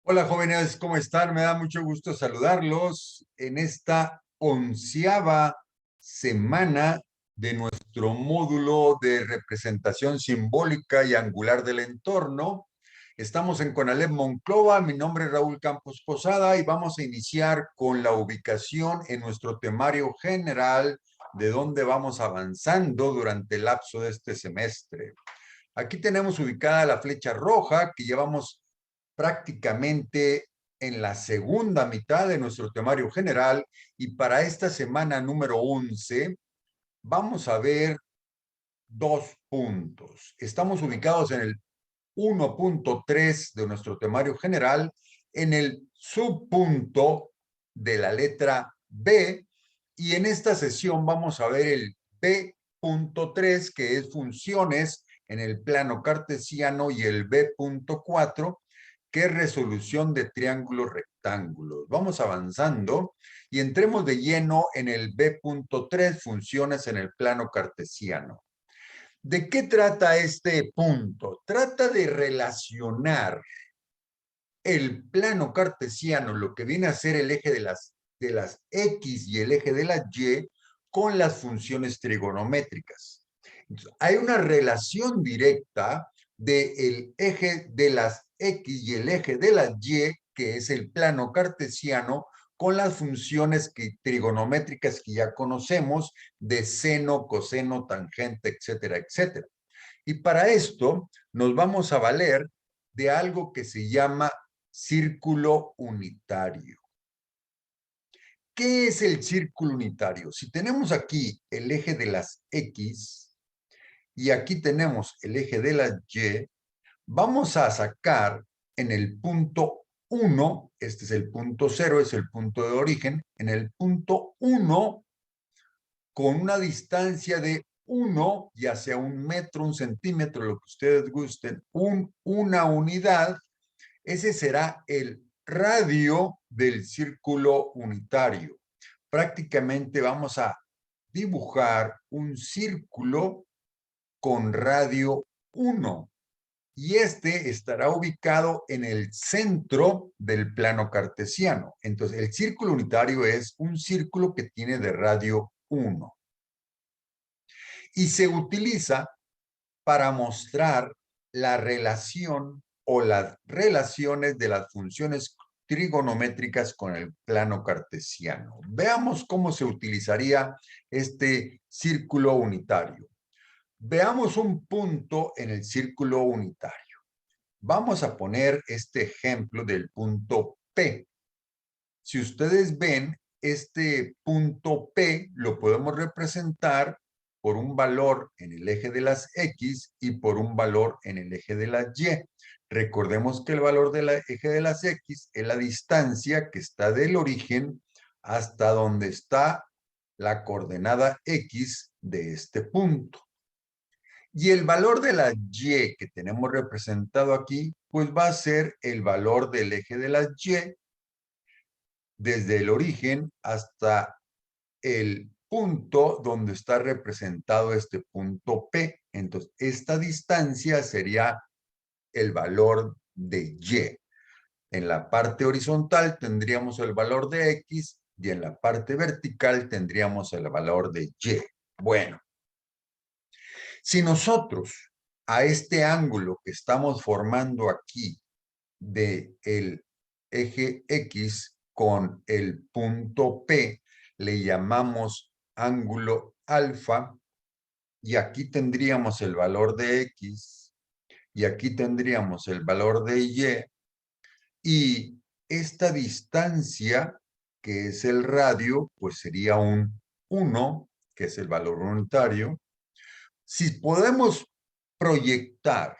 Hola jóvenes, ¿cómo están? Me da mucho gusto saludarlos en esta 11ª semana de nuestro módulo de representación simbólica y angular del entorno. Estamos en Conalep Monclova, mi nombre es Raúl Campos Posada y vamos a iniciar con la ubicación en nuestro temario general de dónde vamos avanzando durante el lapso de este semestre. Aquí tenemos ubicada la flecha roja que llevamos prácticamente en la segunda mitad de nuestro temario general y para esta semana número 11 vamos a ver dos puntos. Estamos ubicados en el 1.3 de nuestro temario general, en el subpunto de la letra B, y en esta sesión vamos a ver el B.3, que es funciones en el plano cartesiano, y el B.4, que es resolución de triángulos rectángulos. Vamos avanzando y entremos de lleno en el B.3, funciones en el plano cartesiano. ¿De qué trata este punto? Trata de relacionar el plano cartesiano, lo que viene a ser el eje de las X y el eje de la Y, con las funciones trigonométricas. Entonces, hay una relación directa del eje de las X y el eje de la Y, que es el plano cartesiano, con las funciones trigonométricas que ya conocemos de seno, coseno, tangente, etcétera, etcétera. Y para esto nos vamos a valer de algo que se llama círculo unitario. ¿Qué es el círculo unitario? Si tenemos aquí el eje de las X y aquí tenemos el eje de las Y, vamos a sacar en el punto 1, este es el punto 0, es el punto de origen, en el punto 1, con una distancia de 1, ya sea 1 metro, 1 centímetro, lo que ustedes gusten, una unidad, ese será el radio del círculo unitario. Prácticamente vamos a dibujar un círculo con radio 1 y este estará ubicado en el centro del plano cartesiano. Entonces, el círculo unitario es un círculo que tiene de radio 1 y se utiliza para mostrar la relación o las relaciones de las funciones trigonométricas con el plano cartesiano. Veamos cómo se utilizaría este círculo unitario. Veamos un punto en el círculo unitario. Vamos a poner este ejemplo del punto P. Si ustedes ven, este punto P lo podemos representar por un valor en el eje de las X y por un valor en el eje de las Y. Recordemos que el valor del eje de las X es la distancia que está del origen hasta donde está la coordenada X de este punto. Y el valor de la Y que tenemos representado aquí, pues va a ser el valor del eje de las Y desde el origen hasta el punto donde está representado este punto P. Entonces, esta distancia sería el valor de Y. En la parte horizontal tendríamos el valor de X y en la parte vertical tendríamos el valor de Y. Bueno, si nosotros a este ángulo que estamos formando aquí de el eje X con el punto P le llamamos ángulo alfa, y aquí tendríamos el valor de X y aquí tendríamos el valor de y esta distancia, que es el radio, pues sería un 1, que es el valor unitario. Si podemos proyectar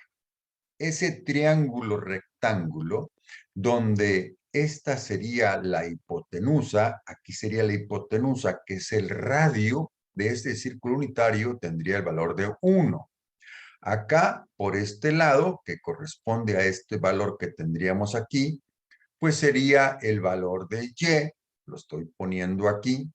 ese triángulo rectángulo, donde esta sería la hipotenusa, aquí sería la hipotenusa, que es el radio de este círculo unitario, tendría el valor de 1. Acá, por este lado, que corresponde a este valor que tendríamos aquí, pues sería el valor de Y, lo estoy poniendo aquí,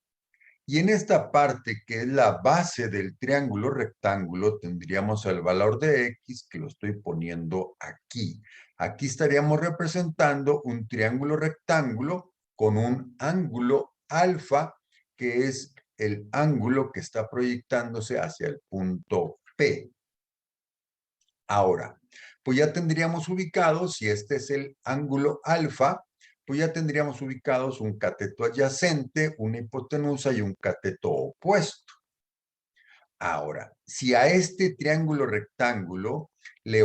y en esta parte, que es la base del triángulo rectángulo, tendríamos el valor de X, que lo estoy poniendo aquí. Aquí estaríamos representando un triángulo rectángulo con un ángulo alfa, que es el ángulo que está proyectándose hacia el punto P. Ahora, pues ya tendríamos ubicados, si este es el ángulo alfa, pues ya tendríamos ubicados un cateto adyacente, una hipotenusa y un cateto opuesto. Ahora, si a este triángulo rectángulo le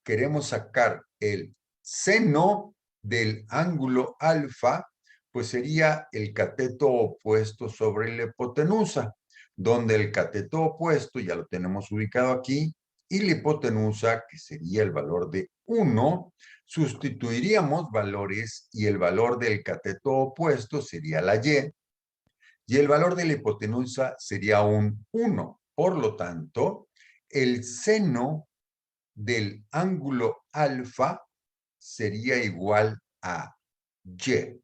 queremos sacar el seno del ángulo alfa, pues sería el cateto opuesto sobre la hipotenusa, donde el cateto opuesto ya lo tenemos ubicado aquí, y la hipotenusa, que sería el valor de 1, sustituiríamos valores y el valor del cateto opuesto sería la y el valor de la hipotenusa sería un 1. Por lo tanto, el seno del ángulo alfa sería igual a y.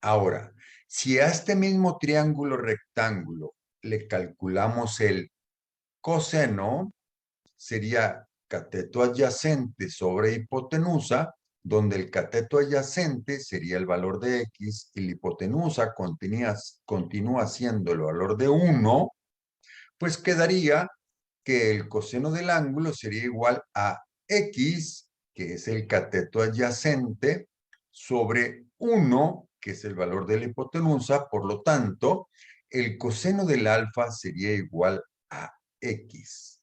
Ahora, si a este mismo triángulo rectángulo le calculamos el coseno, sería cateto adyacente sobre hipotenusa, donde el cateto adyacente sería el valor de x y la hipotenusa continúa siendo el valor de 1, pues quedaría que el coseno del ángulo sería igual a x, que es el cateto adyacente, sobre 1, que es el valor de la hipotenusa. Por lo tanto, el coseno del alfa sería igual a x.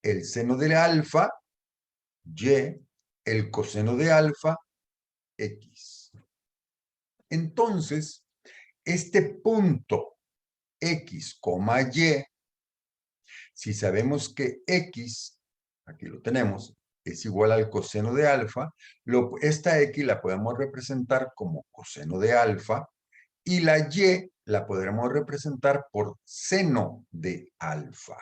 El seno de alfa, y, el coseno de alfa, x. Entonces, este punto x, y, si sabemos que x, aquí lo tenemos, es igual al coseno de alfa, esta x la podemos representar como coseno de alfa y la y la podremos representar por seno de alfa.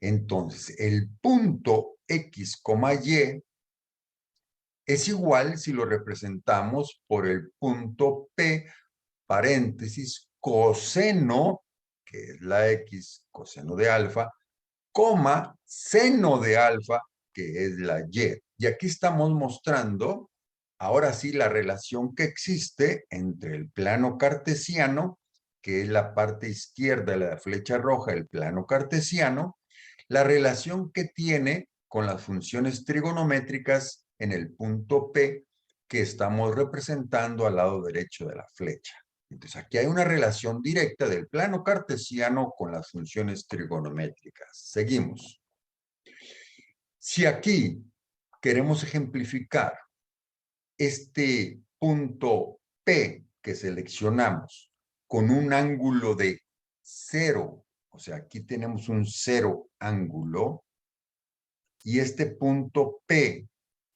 Entonces, el punto x, y es igual si lo representamos por el punto P, paréntesis, coseno, que es la x, coseno de alfa, coma, seno de alfa, que es la y. Y aquí estamos mostrando, ahora sí, la relación que existe entre el plano cartesiano, que es la parte izquierda de la flecha roja, el plano cartesiano, la relación que tiene con las funciones trigonométricas en el punto P que estamos representando al lado derecho de la flecha. Entonces, aquí hay una relación directa del plano cartesiano con las funciones trigonométricas. Seguimos. Si aquí queremos ejemplificar este punto P que seleccionamos con un ángulo de 0, o sea, aquí tenemos un 0 ángulo, y este punto P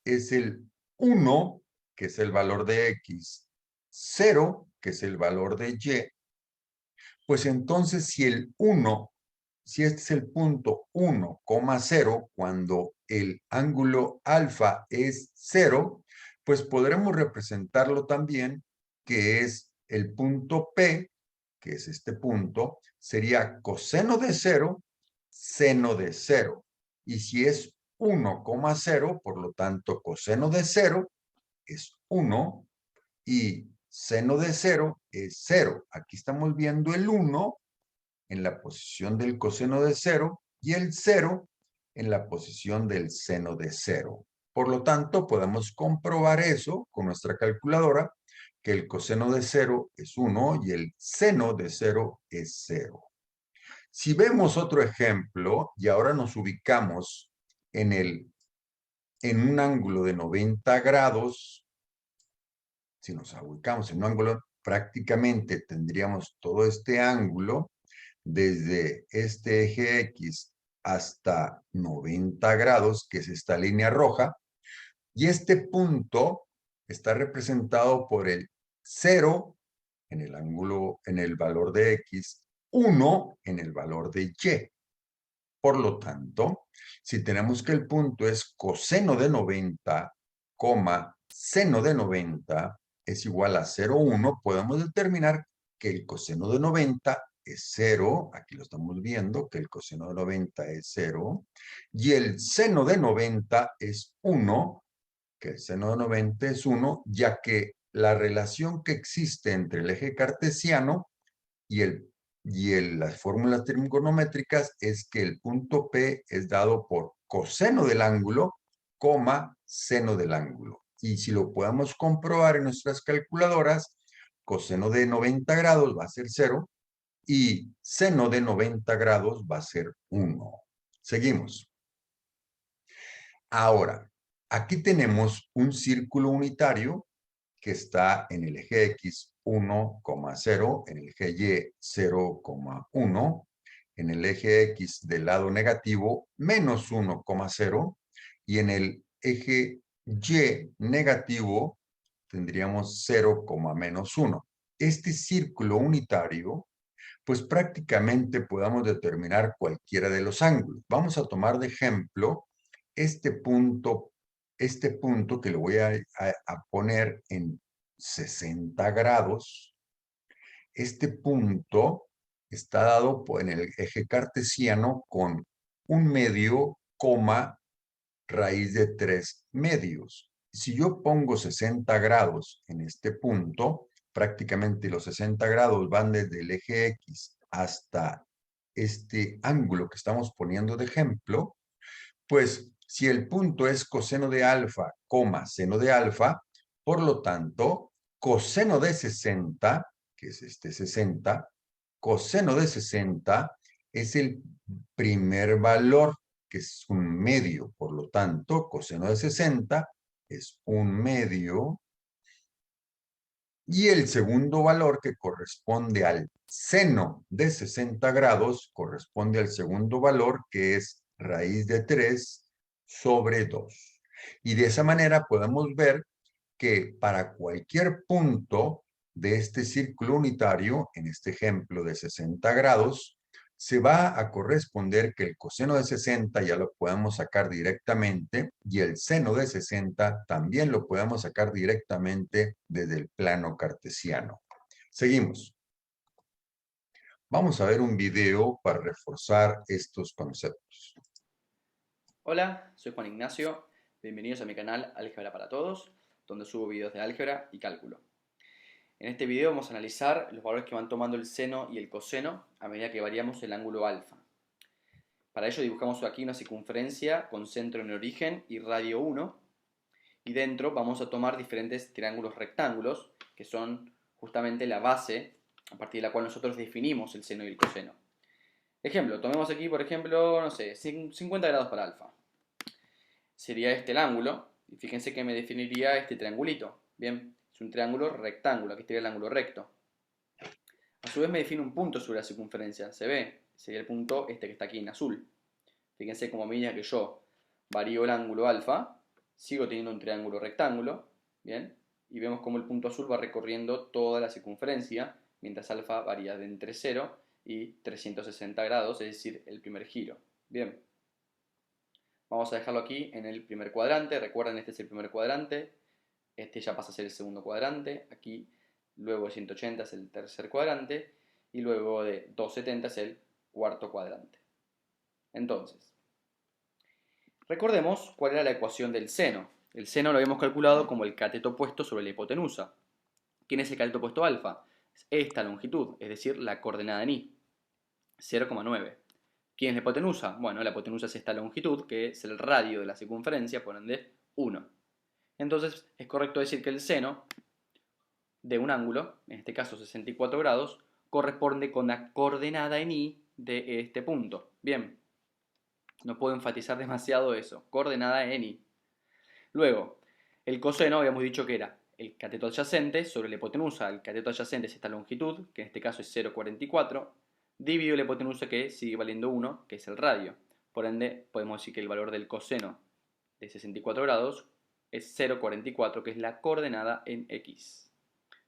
es el 1, que es el valor de X, 0, que es el valor de Y, pues entonces si este es el punto 1,0, cuando el ángulo alfa es 0, pues podremos representarlo también, que es el punto P, que es este punto, sería coseno de 0, seno de 0. Y si es 1,0, por lo tanto, coseno de 0 es 1 y seno de 0 es 0. Aquí estamos viendo el 1 en la posición del coseno de 0 y el 0 en la posición del seno de 0. Por lo tanto, podemos comprobar eso con nuestra calculadora, que el coseno de 0 es 1 y el seno de 0 es 0. Si vemos otro ejemplo, y ahora nos ubicamos en un ángulo de 90 grados, si nos ubicamos en un ángulo, prácticamente tendríamos todo este ángulo desde este eje X hasta 90 grados, que es esta línea roja, y este punto está representado por el 0 en el ángulo, en el valor de X, 1 en el valor de Y. Por lo tanto, si tenemos que el punto es coseno de 90, seno de 90 es igual a 0,1, podemos determinar que el coseno de 90 es 0, aquí lo estamos viendo, que el coseno de 90 es 0, y el seno de 90 es 1, que el seno de 90 es 1, ya que la relación que existe entre el eje cartesiano las fórmulas trigonométricas es que el punto P es dado por coseno del ángulo, coma, seno del ángulo. Y si lo podemos comprobar en nuestras calculadoras, coseno de 90 grados va a ser 0 y seno de 90 grados va a ser 1. Seguimos. Ahora, aquí tenemos un círculo unitario que está en el eje X 1,0, en el eje Y 0,1, en el eje X del lado negativo menos 1,0 y en el eje Y negativo tendríamos 0, menos 1. Este círculo unitario, pues prácticamente podamos determinar cualquiera de los ángulos. Vamos a tomar de ejemplo este punto que lo voy a poner en 60 grados. Este punto está dado en el eje cartesiano con 1/2, raíz de 3 medios. Si yo pongo 60 grados en este punto, prácticamente los 60 grados van desde el eje X hasta este ángulo que estamos poniendo de ejemplo, pues si el punto es coseno de alfa, seno de alfa, por lo tanto, coseno de 60, que es este 60, coseno de 60 es el primer valor, que es un medio. Por lo tanto, coseno de 60 es un medio. Y el segundo valor, que corresponde al seno de 60 grados, corresponde al segundo valor, que es raíz de 3 sobre 2. Y de esa manera podemos ver que para cualquier punto de este círculo unitario, en este ejemplo de 60 grados, se va a corresponder que el coseno de 60 ya lo podemos sacar directamente y el seno de 60 también lo podemos sacar directamente desde el plano cartesiano. Seguimos. Vamos a ver un video para reforzar estos conceptos. Hola, soy Juan Ignacio. Bienvenidos a mi canal Álgebra para Todos, donde subo videos de álgebra y cálculo. En este video vamos a analizar los valores que van tomando el seno y el coseno a medida que variamos el ángulo alfa. Para ello dibujamos aquí una circunferencia con centro en el origen y radio 1, y dentro vamos a tomar diferentes triángulos rectángulos, que son justamente la base a partir de la cual nosotros definimos el seno y el coseno. Ejemplo, tomemos aquí, por ejemplo, no sé, 50 grados para alfa. Sería este el ángulo, y fíjense que me definiría este triangulito. Bien, es un triángulo rectángulo, aquí estaría el ángulo recto. A su vez me define un punto sobre la circunferencia, ¿se ve? Sería el punto este que está aquí en azul. Fíjense como a medida que yo varío el ángulo alfa, sigo teniendo un triángulo rectángulo, ¿bien? Y vemos como el punto azul va recorriendo toda la circunferencia, mientras alfa varía de entre 0 y 360 grados, es decir, el primer giro. Bien. Vamos a dejarlo aquí en el primer cuadrante. Recuerden, este es el primer cuadrante. Este ya pasa a ser el segundo cuadrante. Aquí, luego de 180 es el tercer cuadrante. Y luego de 270 es el cuarto cuadrante. Entonces, recordemos cuál era la ecuación del seno. El seno lo habíamos calculado como el cateto opuesto sobre la hipotenusa. ¿Quién es el cateto opuesto alfa? Es esta longitud, es decir, la coordenada en y, 0,9. ¿Quién es la hipotenusa? Bueno, la hipotenusa es esta longitud, que es el radio de la circunferencia, por ende 1. Entonces es correcto decir que el seno de un ángulo, en este caso 64 grados, corresponde con la coordenada en y de este punto. Bien, no puedo enfatizar demasiado eso, coordenada en y. Luego, el coseno habíamos dicho que era el cateto adyacente sobre la hipotenusa. El cateto adyacente es esta longitud, que en este caso es 0,44, dividido la hipotenusa, que sigue valiendo 1, que es el radio. Por ende, podemos decir que el valor del coseno de 64 grados es 0,44, que es la coordenada en x.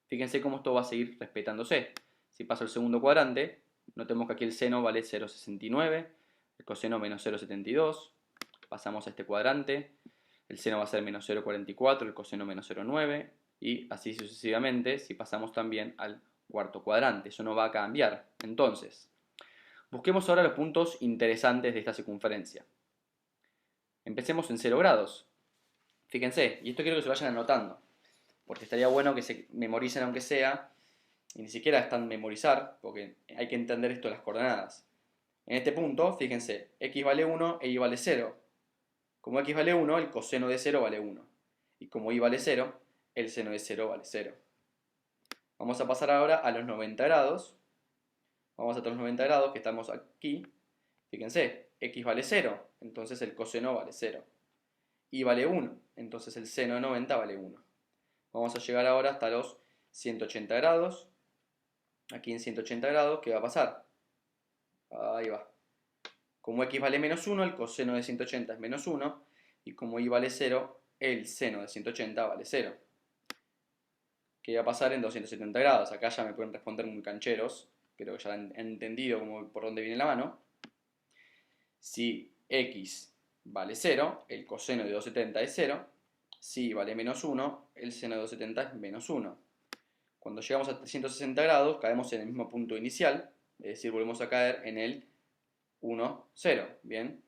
Fíjense cómo esto va a seguir respetándose. Si paso al segundo cuadrante, notemos que aquí el seno vale 0,69, el coseno menos 0,72. Pasamos a este cuadrante, el seno va a ser menos 0,44, el coseno menos 0,9, y así sucesivamente si pasamos también al cuarto cuadrante. Eso no va a cambiar. Entonces, busquemos ahora los puntos interesantes de esta circunferencia. Empecemos en 0 grados. Fíjense, y esto quiero que se vayan anotando, porque estaría bueno que se memoricen aunque sea, y ni siquiera están memorizar, porque hay que entender esto de las coordenadas. En este punto, fíjense, x vale 1 e y vale 0. Como x vale 1, el coseno de 0 vale 1. Y como y vale 0, el seno de 0 vale 0. Vamos a pasar ahora a los 90 grados. Vamos a los 90 grados que estamos aquí. Fíjense, x vale 0, entonces el coseno vale 0. Y vale 1, entonces el seno de 90 vale 1. Vamos a llegar ahora hasta los 180 grados. Aquí en 180 grados, ¿qué va a pasar? Ahí va. Como x vale menos 1, el coseno de 180 es menos 1. Y como y vale 0, el seno de 180 vale 0. ¿Qué va a pasar en 270 grados? Acá ya me pueden responder muy cancheros. Creo que ya han entendido por dónde viene la mano. Si x vale 0, el coseno de 270 es 0. Si vale menos 1, el seno de 270 es menos 1. Cuando llegamos a 360 grados, caemos en el mismo punto inicial, es decir, volvemos a caer en el 1, 0. Bien,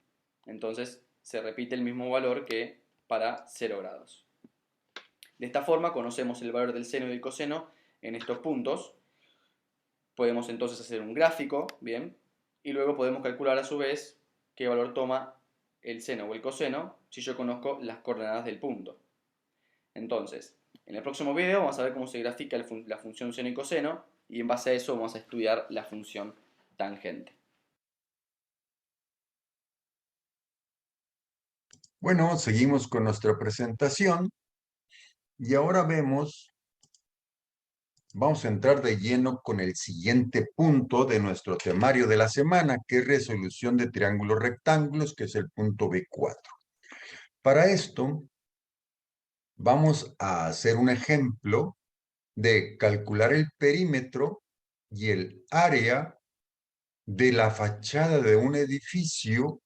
entonces se repite el mismo valor que para 0 grados. De esta forma conocemos el valor del seno y del coseno en estos puntos. Podemos entonces hacer un gráfico, bien, y luego podemos calcular a su vez qué valor toma el seno o el coseno si yo conozco las coordenadas del punto. Entonces, en el próximo video vamos a ver cómo se grafica la función seno y coseno y en base a eso vamos a estudiar la función tangente. Bueno, seguimos con nuestra presentación y ahora vamos a entrar de lleno con el siguiente punto de nuestro temario de la semana, que es resolución de triángulos rectángulos, que es el punto B4. Para esto, vamos a hacer un ejemplo de calcular el perímetro y el área de la fachada de un edificio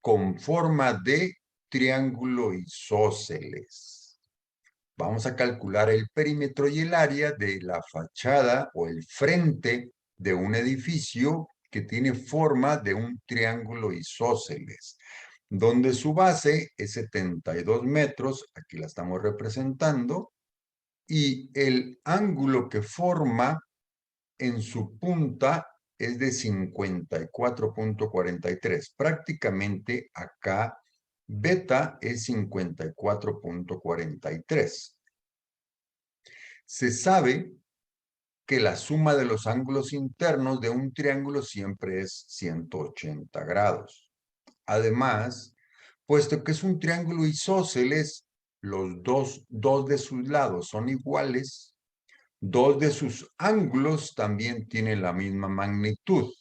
con forma de triángulo isósceles. Vamos a calcular el perímetro y el área de la fachada o el frente de un edificio que tiene forma de un triángulo isósceles, donde su base es 72 metros, aquí la estamos representando, y el ángulo que forma en su punta es de 54.43. Prácticamente acá beta es 54.43. Se sabe que la suma de los ángulos internos de un triángulo siempre es 180 grados. Además, puesto que es un triángulo isósceles, los dos de sus lados son iguales, dos de sus ángulos también tienen la misma magnitud.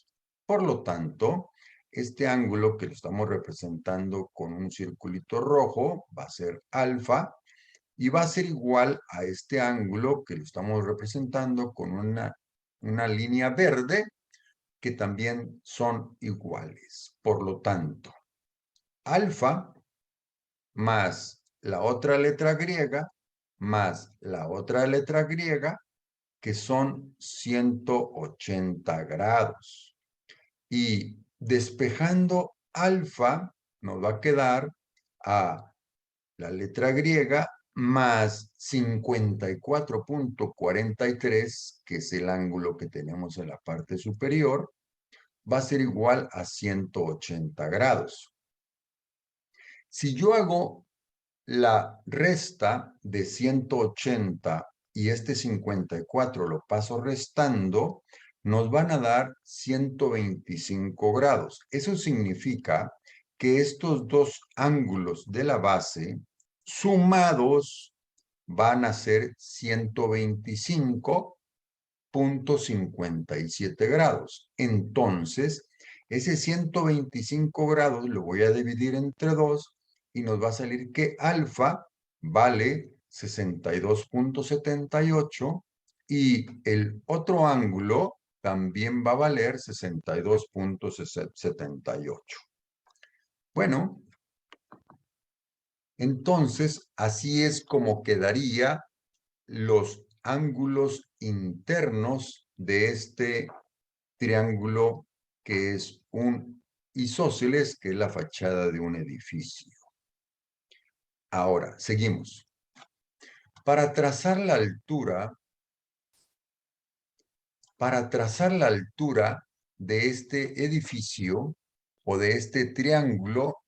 Por lo tanto, este ángulo que lo estamos representando con un circulito rojo va a ser alfa y va a ser igual a este ángulo que lo estamos representando con una línea verde que también son iguales. Por lo tanto, alfa más la otra letra griega más la otra letra griega, que son 180 grados. Y despejando alfa, nos va a quedar a la letra griega más 54.43, que es el ángulo que tenemos en la parte superior, va a ser igual a 180 grados. Si yo hago la resta de 180 y este 54 lo paso restando, nos van a dar 125 grados. Eso significa que estos dos ángulos de la base sumados van a ser 125.57 grados. Entonces, ese 125 grados lo voy a dividir entre 2 y nos va a salir que alfa vale 62.78 y el otro ángulo también va a valer 62.78. Bueno, entonces así es como quedaría los ángulos internos de este triángulo que es un isósceles, que es la fachada de un edificio. Ahora, seguimos. Para trazar la altura, de este edificio o de este triángulo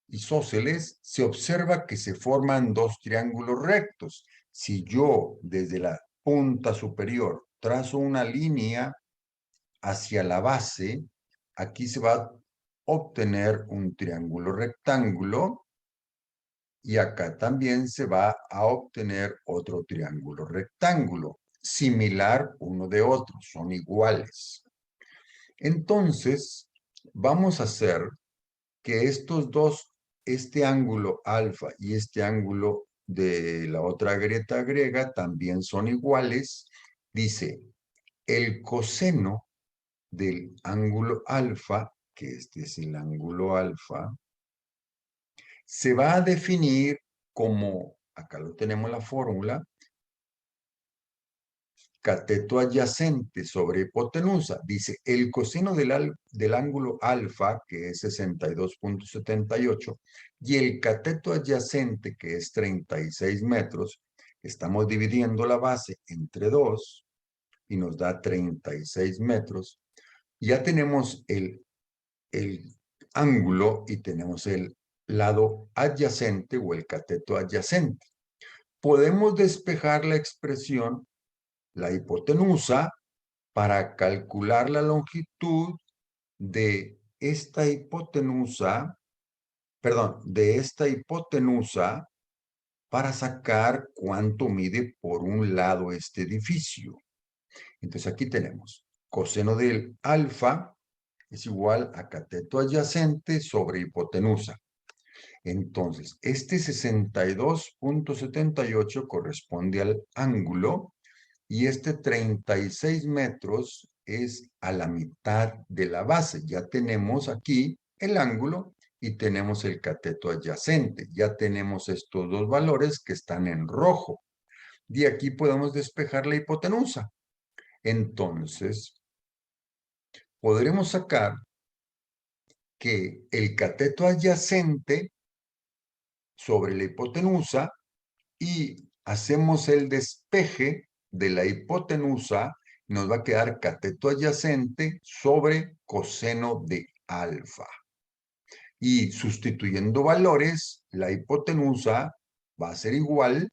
isósceles, se observa que se forman dos triángulos rectos. Si yo desde la punta superior trazo una línea hacia la base, aquí se va a obtener un triángulo rectángulo y acá también se va a obtener otro triángulo rectángulo, similar uno de otro, son iguales. Entonces, vamos a hacer que estos dos, este ángulo alfa y este ángulo de la otra grieta griega también son iguales. Dice, el coseno del ángulo alfa, que este es el ángulo alfa, se va a definir como, acá lo tenemos la fórmula, cateto adyacente sobre hipotenusa. Dice, el coseno del ángulo alfa, que es 62,78, y el cateto adyacente, que es 36 metros, estamos dividiendo la base entre 2 y nos da 36 metros. Ya tenemos el ángulo y tenemos el lado adyacente o el cateto adyacente. Podemos despejar la expresión, la hipotenusa, para calcular la longitud de esta hipotenusa, para sacar cuánto mide por un lado este edificio. Entonces aquí tenemos coseno del alfa es igual a cateto adyacente sobre hipotenusa. Entonces, este 62,78 corresponde al ángulo y este 36 metros es a la mitad de la base. Ya tenemos aquí el ángulo y tenemos el cateto adyacente. Ya tenemos estos dos valores que están en rojo. De aquí podemos despejar la hipotenusa. Entonces, podremos sacar que el cateto adyacente sobre la hipotenusa y hacemos el despeje de la hipotenusa, nos va a quedar cateto adyacente sobre coseno de alfa. Y sustituyendo valores, la hipotenusa va a ser igual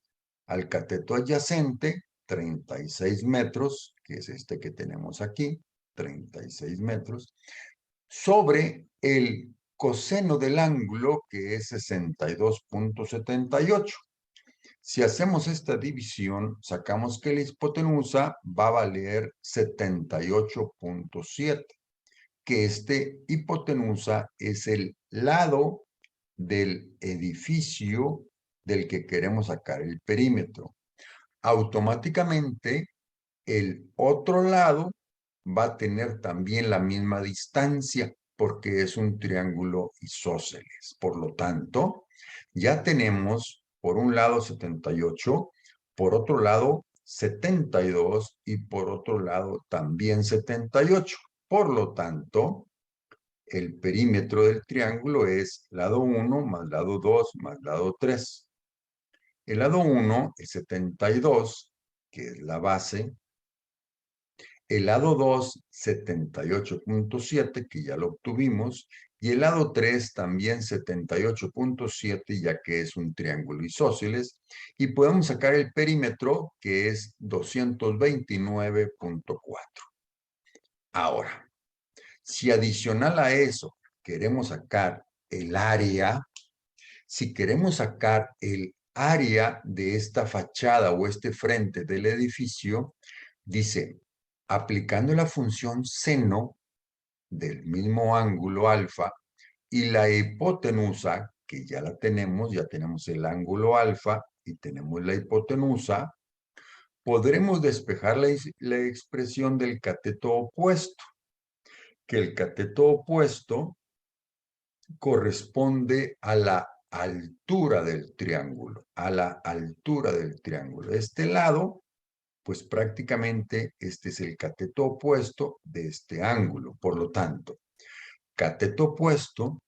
al cateto adyacente, 36 metros, que es este que tenemos aquí, 36 metros, sobre el coseno del ángulo, que es 62,78. Si hacemos esta división, sacamos que la hipotenusa va a valer 78,7, que este hipotenusa es el lado del edificio del que queremos sacar el perímetro. Automáticamente, el otro lado va a tener también la misma distancia porque es un triángulo isósceles. Por lo tanto, ya tenemos por un lado 78, por otro lado 72 y por otro lado también 78. Por lo tanto, el perímetro del triángulo es lado 1 más lado 2 más lado 3. El lado 1 es 72, que es la base. El lado 2, 78,7, que ya lo obtuvimos, y el lado 3 también 78,7, ya que es un triángulo isósceles, y podemos sacar el perímetro, que es 229,4. Ahora, si adicional a eso queremos sacar el área, si queremos sacar el área de esta fachada o este frente del edificio, dice, aplicando la función seno del mismo ángulo alfa y la hipotenusa, que ya tenemos el ángulo alfa y tenemos la hipotenusa, podremos despejar la expresión del cateto opuesto, que el cateto opuesto corresponde a la altura del triángulo, a la altura del triángulo. Este lado, pues prácticamente este es el cateto opuesto de este ángulo. Por lo tanto, cateto opuesto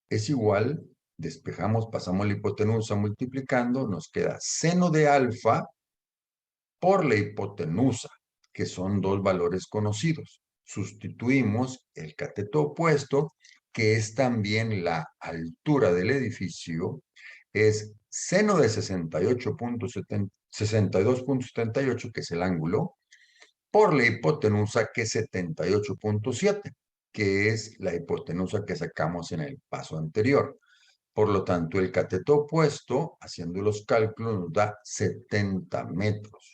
es igual Despejamos, pasamos la hipotenusa multiplicando, nos queda seno de alfa por la hipotenusa, que son dos valores conocidos. Sustituimos el cateto opuesto, que es también la altura del edificio, es seno de 62.78, que es el ángulo, por la hipotenusa, que es 78.7, que es la hipotenusa que sacamos en el paso anterior. Por lo tanto, el cateto opuesto, haciendo los cálculos, nos da 70 metros.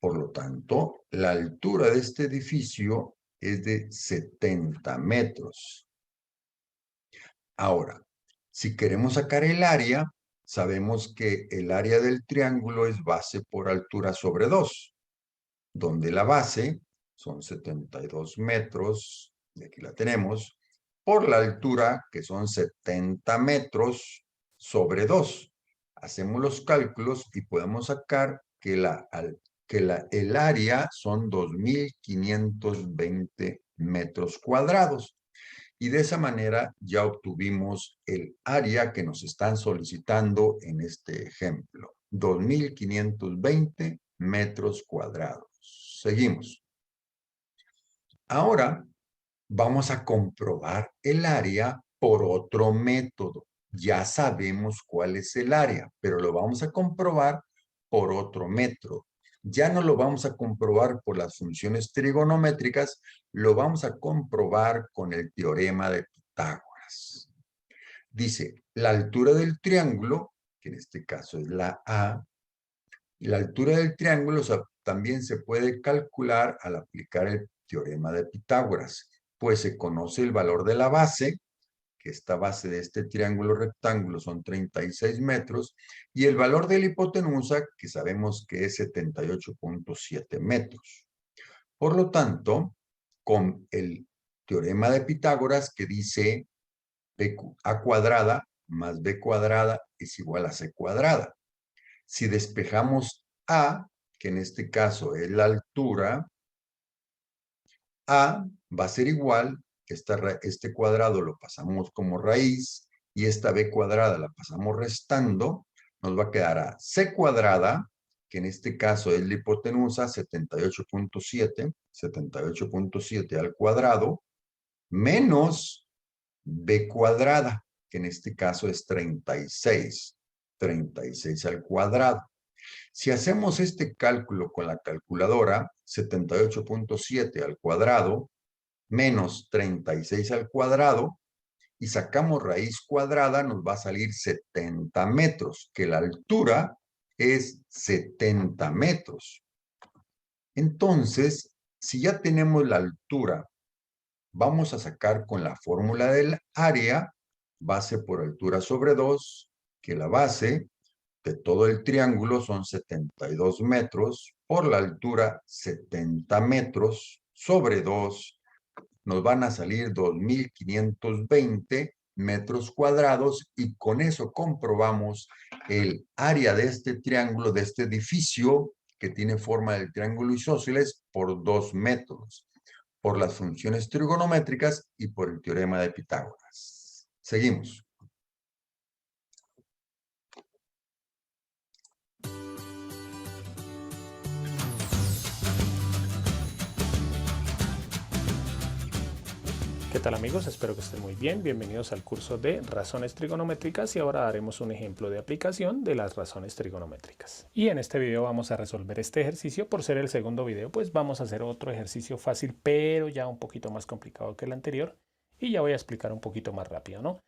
Por lo tanto, la altura de este edificio es de 70 metros. Ahora, si queremos sacar el área, sabemos que el área del triángulo es base por altura sobre 2, donde la base son 72 metros, y aquí la tenemos, por la altura, que son 70 metros sobre 2. Hacemos los cálculos y podemos sacar que el área son 2.520 metros cuadrados. Y de esa manera ya obtuvimos el área que nos están solicitando en este ejemplo. 2.520 metros cuadrados. Seguimos. Ahora vamos a comprobar el área por otro método. Ya sabemos cuál es el área, pero lo vamos a comprobar por otro método. Ya no lo vamos a comprobar por las funciones trigonométricas, lo vamos a comprobar con el teorema de Pitágoras. Dice, la altura del triángulo, que en este caso es la A, y la altura del triángulo también se puede calcular al aplicar el teorema de Pitágoras, pues se conoce el valor de la base, que esta base de este triángulo rectángulo son 36 metros, y el valor de la hipotenusa, que sabemos que es 78.7 metros. Por lo tanto, con el teorema de Pitágoras que dice a cuadrada más b cuadrada es igual a c cuadrada. Si despejamos A, que en este caso es la altura, A va a ser igual, este cuadrado lo pasamos como raíz y esta b cuadrada la pasamos restando, nos va a quedar a c cuadrada, que en este caso es la hipotenusa, 78.7 al cuadrado, menos b cuadrada, que en este caso es 36 al cuadrado. Si hacemos este cálculo con la calculadora, 78.7 al cuadrado menos 36 al cuadrado, y sacamos raíz cuadrada, nos va a salir 70 metros, que la altura es 70 metros. Entonces, si ya tenemos la altura, vamos a sacar con la fórmula del área, base por altura sobre 2, que la base de todo el triángulo son 72 metros, por la altura 70 metros sobre 2, nos van a salir 2.520 metros cuadrados, y con eso comprobamos el área de este triángulo, de este edificio que tiene forma del triángulo isósceles, por dos métodos, por las funciones trigonométricas y por el teorema de Pitágoras. Seguimos. ¿Qué tal amigos? Espero que estén muy bien. Bienvenidos al curso de razones trigonométricas y ahora daremos un ejemplo de aplicación de las razones trigonométricas. Y en este video vamos a resolver este ejercicio. Por ser el segundo video, pues vamos a hacer otro ejercicio fácil, pero ya un poquito más complicado que el anterior. Y ya voy a explicar un poquito más rápido, ¿no?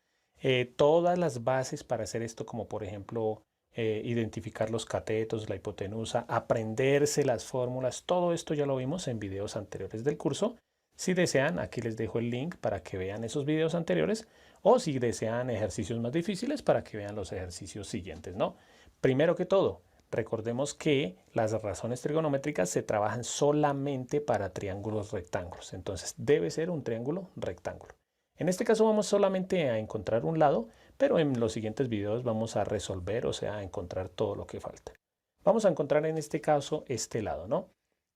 Todas las bases para hacer esto, como por ejemplo identificar los catetos, la hipotenusa, aprenderse las fórmulas, todo esto ya lo vimos en videos anteriores del curso. Si desean, aquí les dejo el link para que vean esos videos anteriores, o si desean ejercicios más difíciles, para que vean los ejercicios siguientes, ¿no? Primero que todo, recordemos que las razones trigonométricas se trabajan solamente para triángulos rectángulos, entonces debe ser un triángulo rectángulo. En este caso vamos solamente a encontrar un lado, pero en los siguientes videos vamos a resolver, o sea, a encontrar todo lo que falta. Vamos a encontrar en este caso este lado, ¿no?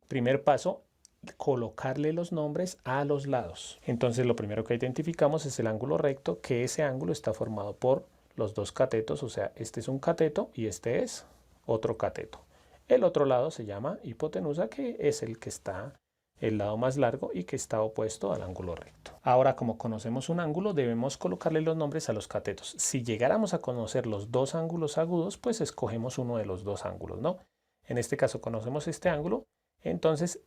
Primer paso, colocarle los nombres a los lados. Entonces lo primero que identificamos es el ángulo recto, que ese ángulo está formado por los dos catetos, o sea, este es un cateto y este es otro cateto. El otro lado se llama hipotenusa, que es el que está el lado más largo y que está opuesto al ángulo recto. Ahora, como conocemos un ángulo, debemos colocarle los nombres a los catetos. Si llegáramos a conocer los dos ángulos agudos, pues escogemos uno de los dos ángulos, ¿no? En este caso conocemos este ángulo, entonces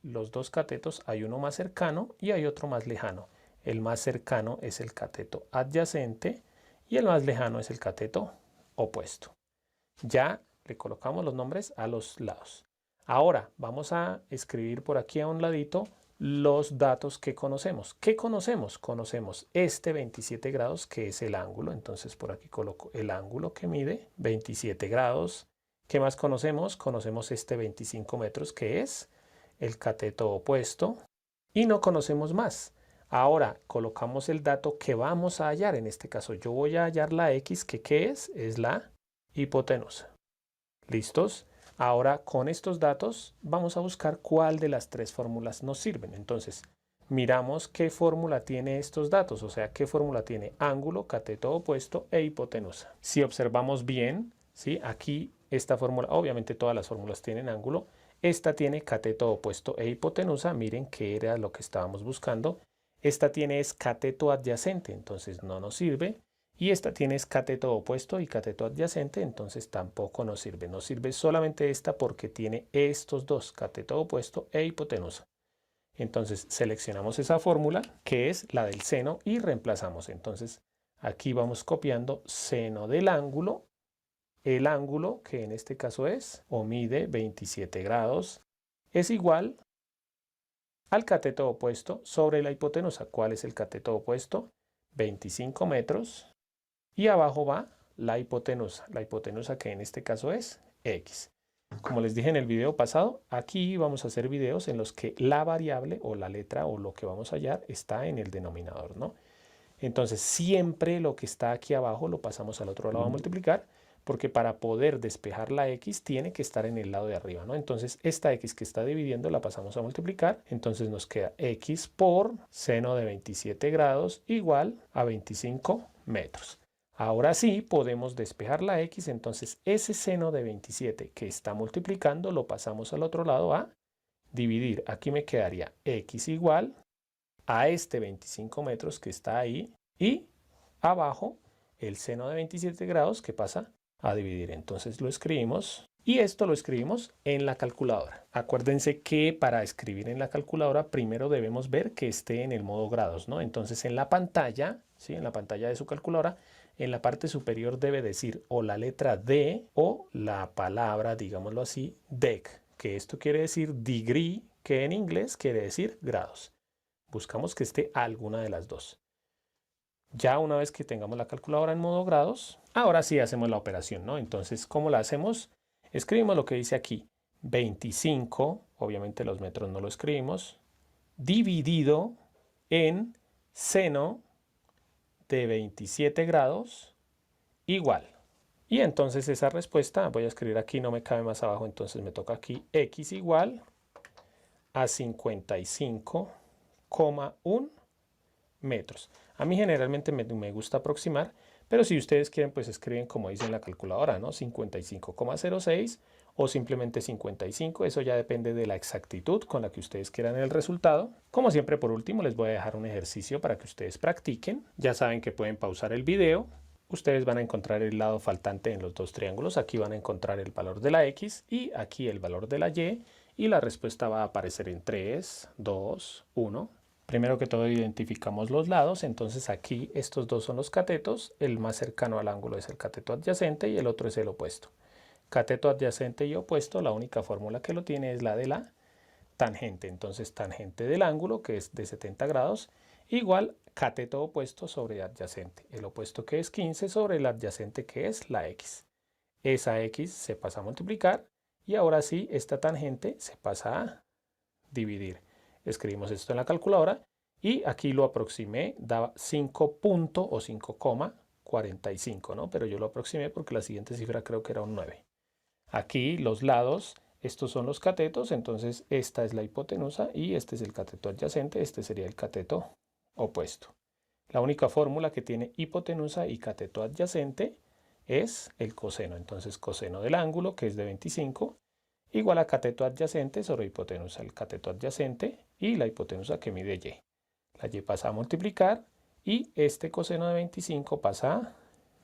los dos catetos hay uno más cercano y hay otro más lejano. El más cercano es el cateto adyacente y el más lejano es el cateto opuesto. Ya le colocamos los nombres a los lados. Ahora vamos a escribir por aquí a un ladito los datos que conocemos. ¿Qué conocemos? Conocemos este 27 grados, que es el ángulo. Entonces por aquí coloco el ángulo que mide 27 grados. ¿Qué más conocemos? Conocemos este 25 metros, que es el cateto opuesto. Y no conocemos más. Ahora colocamos el dato que vamos a hallar. En este caso yo voy a hallar la X, que ¿qué es? Es la hipotenusa. ¿Listos? Ahora con estos datos vamos a buscar cuál de las tres fórmulas nos sirven. Entonces miramos qué fórmula tiene estos datos, o sea, qué fórmula tiene ángulo, cateto opuesto e hipotenusa. Si observamos bien, ¿sí? Aquí esta fórmula, obviamente todas las fórmulas tienen ángulo, esta tiene cateto opuesto e hipotenusa, miren que era lo que estábamos buscando. Esta tiene es cateto adyacente, entonces no nos sirve. Y esta tiene cateto opuesto y cateto adyacente, entonces tampoco nos sirve. Nos sirve solamente esta porque tiene estos dos, cateto opuesto e hipotenusa. Entonces seleccionamos esa fórmula, que es la del seno, y reemplazamos. Entonces aquí vamos copiando seno del ángulo. El ángulo, que en este caso es o mide 27 grados, es igual al cateto opuesto sobre la hipotenusa. ¿Cuál es el cateto opuesto? 25 metros. Y abajo va la hipotenusa que en este caso es X. Como les dije en el video pasado, aquí vamos a hacer videos en los que la variable o la letra o lo que vamos a hallar está en el denominador, ¿no? Entonces siempre lo que está aquí abajo lo pasamos al otro lado a multiplicar, porque para poder despejar la X tiene que estar en el lado de arriba, ¿no? Entonces esta X que está dividiendo la pasamos a multiplicar, entonces nos queda X por seno de 27 grados igual a 25 metros. Ahora sí podemos despejar la X, entonces ese seno de 27 que está multiplicando lo pasamos al otro lado a dividir. Aquí me quedaría X igual a este 25 metros que está ahí y abajo el seno de 27 grados que pasa a dividir. Entonces lo escribimos y esto lo escribimos en la calculadora. Acuérdense que para escribir en la calculadora primero debemos ver que esté en el modo grados, ¿no? Entonces en la pantalla, ¿sí? En la pantalla de su calculadora, en la parte superior debe decir o la letra D o la palabra, digámoslo así, dec, que esto quiere decir degree, que en inglés quiere decir grados. Buscamos que esté alguna de las dos. Ya una vez que tengamos la calculadora en modo grados, ahora sí hacemos la operación, ¿no? Entonces, ¿cómo la hacemos? Escribimos lo que dice aquí, 25, obviamente los metros no lo escribimos, dividido en seno de 27 grados igual. Y entonces esa respuesta, voy a escribir aquí, no me cabe más abajo, entonces me toca aquí X igual a 55,1 metros. A mí generalmente me gusta aproximar, pero si ustedes quieren, pues escriben como dice en la calculadora, ¿no? 55,06 o simplemente 55, eso ya depende de la exactitud con la que ustedes quieran el resultado. Como siempre, por último, les voy a dejar un ejercicio para que ustedes practiquen. Ya saben que pueden pausar el video. Ustedes van a encontrar el lado faltante en los dos triángulos. Aquí van a encontrar el valor de la X y aquí el valor de la Y. Y la respuesta va a aparecer en 3, 2, 1. Primero que todo identificamos los lados, entonces aquí estos dos son los catetos, el más cercano al ángulo es el cateto adyacente y el otro es el opuesto. Cateto adyacente y opuesto, la única fórmula que lo tiene es la de la tangente, entonces tangente del ángulo que es de 70 grados igual cateto opuesto sobre adyacente, el opuesto que es 15 sobre el adyacente que es la X. Esa X se pasa a multiplicar y ahora sí esta tangente se pasa a dividir. Escribimos esto en la calculadora y aquí lo aproximé, daba 5 punto o 5,45, ¿no? Pero yo lo aproximé porque la siguiente cifra creo que era un 9. Aquí los lados, estos son los catetos, entonces esta es la hipotenusa y este es el cateto adyacente, este sería el cateto opuesto. La única fórmula que tiene hipotenusa y cateto adyacente es el coseno. Entonces coseno del ángulo, que es de 25, igual a cateto adyacente sobre hipotenusa. El cateto adyacente y la hipotenusa que mide y. La y pasa a multiplicar y este coseno de 25 pasa a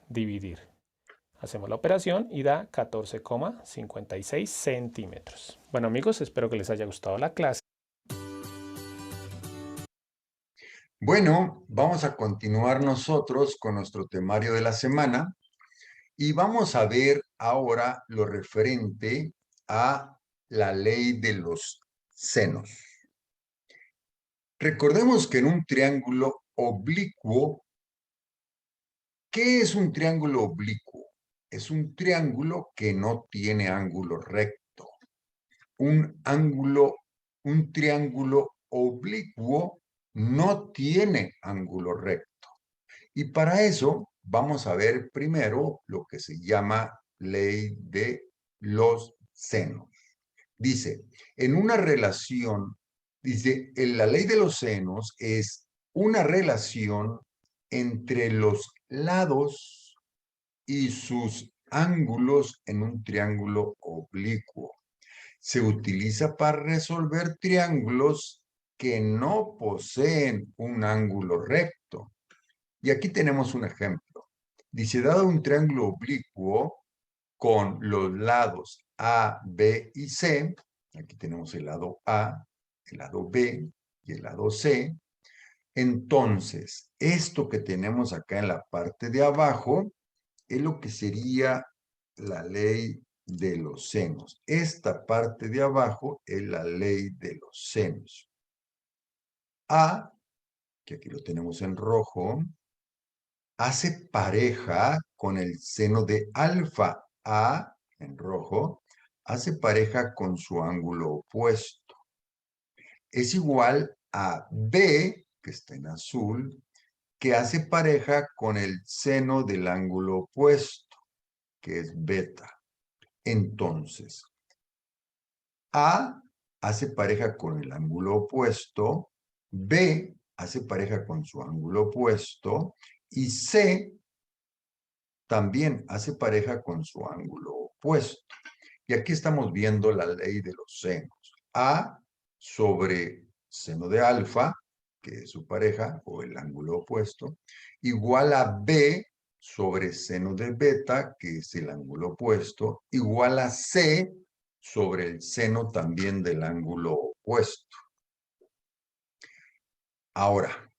dividir. Hacemos la operación y da 14,56 centímetros. Bueno amigos, espero que les haya gustado la clase. Bueno, vamos a continuar nosotros con nuestro temario de la semana y vamos a ver ahora lo referente a la ley de los senos. Recordemos que en un triángulo oblicuo, ¿qué es un triángulo oblicuo? Es un triángulo que no tiene ángulo recto. Un triángulo oblicuo no tiene ángulo recto. Y para eso vamos a ver primero lo que se llama ley de los senos. Dice, en una relación, dice, en la ley de los senos es una relación entre los lados y sus ángulos en un triángulo oblicuo. Se utiliza para resolver triángulos que no poseen un ángulo recto. Y aquí tenemos un ejemplo. Dice, dado un triángulo oblicuo con los lados A, B y C, aquí tenemos el lado A, el lado B y el lado C, entonces, esto que tenemos acá en la parte de abajo es lo que sería la ley de los senos. Esta parte de abajo es la ley de los senos. A, que aquí lo tenemos en rojo, hace pareja con el seno de alfa. A, en rojo, hace pareja con su ángulo opuesto. Es igual a B, que está en azul, que hace pareja con el seno del ángulo opuesto, que es beta. Entonces, A hace pareja con el ángulo opuesto, B hace pareja con su ángulo opuesto y C también hace pareja con su ángulo opuesto. Y aquí estamos viendo la ley de los senos. A sobre seno de alfa, que es su pareja, o el ángulo opuesto, igual a B sobre seno de beta, que es el ángulo opuesto, igual a C sobre el seno también del ángulo opuesto. Ahora,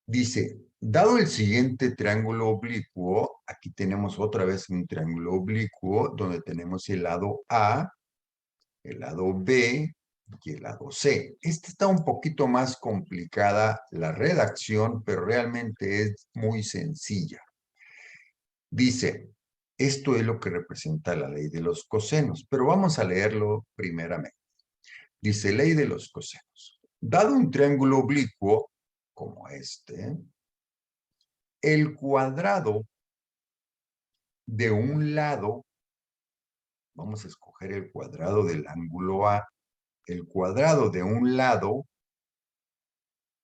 dice, dado el siguiente triángulo oblicuo, aquí tenemos otra vez un triángulo oblicuo donde tenemos el lado A, el lado B y el lado C. Esta está un poquito más complicada la redacción, pero realmente es muy sencilla. Dice, esto es lo que representa la ley de los cosenos, pero vamos a leerlo primeramente. Dice, ley de los cosenos. Dado un triángulo oblicuo, como este, el cuadrado de un lado, vamos a escoger el cuadrado del ángulo A, el cuadrado de un lado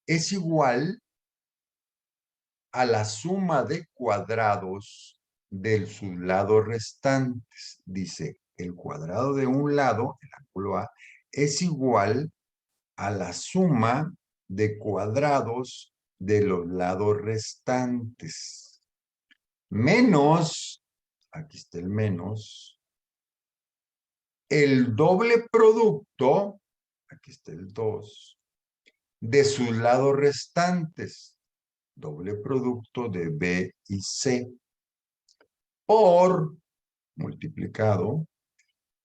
es igual a la suma de cuadrados de sus lados restantes. Dice, el cuadrado de un lado, el ángulo A, es igual a la suma de cuadrados de los lados restantes. Menos, aquí está el menos, el doble producto, aquí está el 2, de sus lados restantes, doble producto de B y C, por, multiplicado,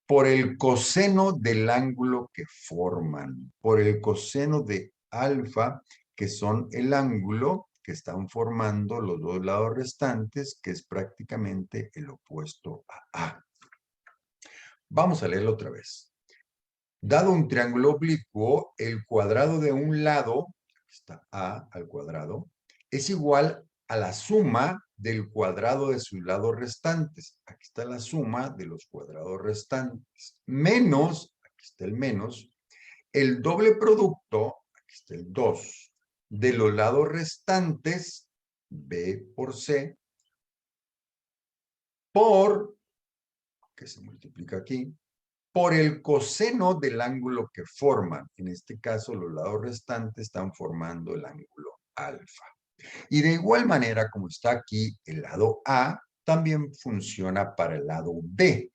por el coseno del ángulo que forman, por el coseno de alfa, que son el ángulo que están formando los dos lados restantes, que es prácticamente el opuesto a A. Vamos a leerlo otra vez. Dado un triángulo oblicuo, el cuadrado de un lado, está A al cuadrado, es igual a la suma del cuadrado de sus lados restantes. Aquí está la suma de los cuadrados restantes. Menos, aquí está el menos, el doble producto, aquí está el 2, de los lados restantes B por C, por, que se multiplica aquí, por el coseno del ángulo que forman. En este caso, los lados restantes están formando el ángulo alfa. Y de igual manera, como está aquí el lado A, también funciona para el lado B.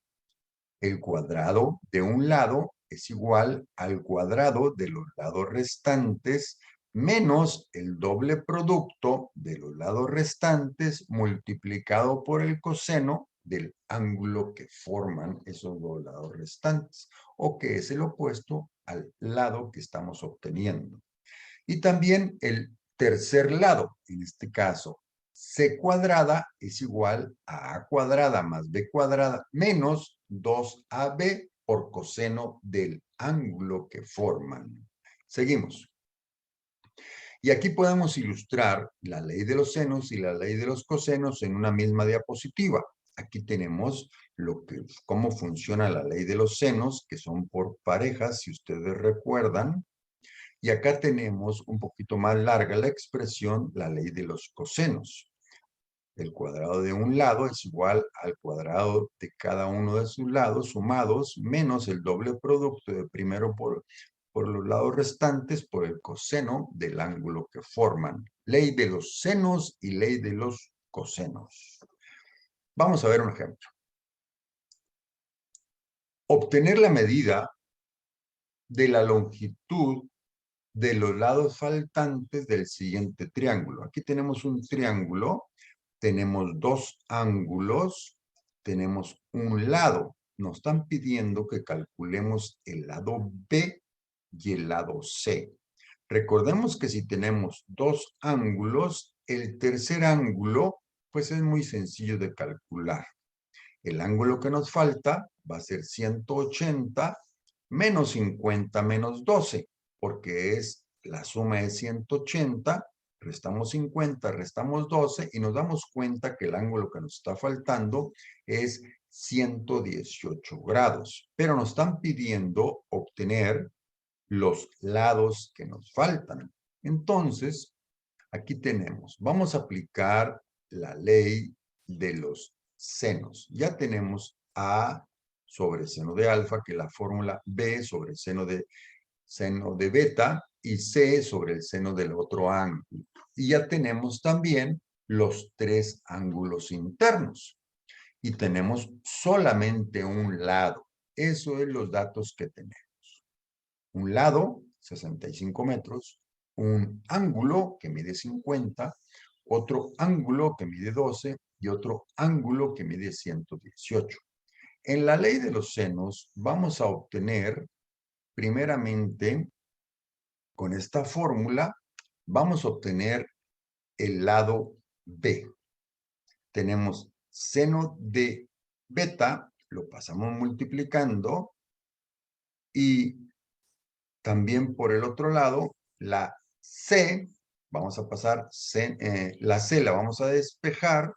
El cuadrado de un lado es igual al cuadrado de los lados restantes menos el doble producto de los lados restantes multiplicado por el coseno del ángulo que forman esos dos lados restantes, o que es el opuesto al lado que estamos obteniendo. Y también el tercer lado, en este caso, c cuadrada es igual a a cuadrada más b cuadrada menos 2ab por coseno del ángulo que forman. Seguimos. Y aquí podemos ilustrar la ley de los senos y la ley de los cosenos en una misma diapositiva. Aquí tenemos cómo funciona la ley de los senos, que son por parejas, si ustedes recuerdan. Y acá tenemos un poquito más larga la expresión, la ley de los cosenos. El cuadrado de un lado es igual al cuadrado de cada uno de sus lados sumados menos el doble producto de primero por los lados restantes por el coseno del ángulo que forman. Ley de los senos y ley de los cosenos. Vamos a ver un ejemplo. Obtener la medida de la longitud de los lados faltantes del siguiente triángulo. Aquí tenemos un triángulo, tenemos dos ángulos, tenemos un lado. Nos están pidiendo que calculemos el lado B y el lado C. Recordemos que si tenemos dos ángulos, el tercer ángulo, pues es muy sencillo de calcular. El ángulo que nos falta va a ser 180 menos 50 menos 12, porque la suma es 180, restamos 50, restamos 12 y nos damos cuenta que el ángulo que nos está faltando es 118 grados. Pero nos están pidiendo obtener los lados que nos faltan. Entonces, aquí tenemos, vamos a aplicar la ley de los senos. Ya tenemos A sobre seno de alfa, que es la fórmula, B sobre seno de beta y C sobre el seno del otro ángulo. Y ya tenemos también los tres ángulos internos. Y tenemos solamente un lado. Eso es los datos que tenemos. Un lado, 65 metros, un ángulo que mide 50, otro ángulo que mide 12 y otro ángulo que mide 118. En la ley de los senos vamos a obtener, primeramente, con esta fórmula, vamos a obtener el lado B. Tenemos seno de beta, lo pasamos multiplicando, y también por el otro lado, la C, vamos a pasar, la C la vamos a despejar,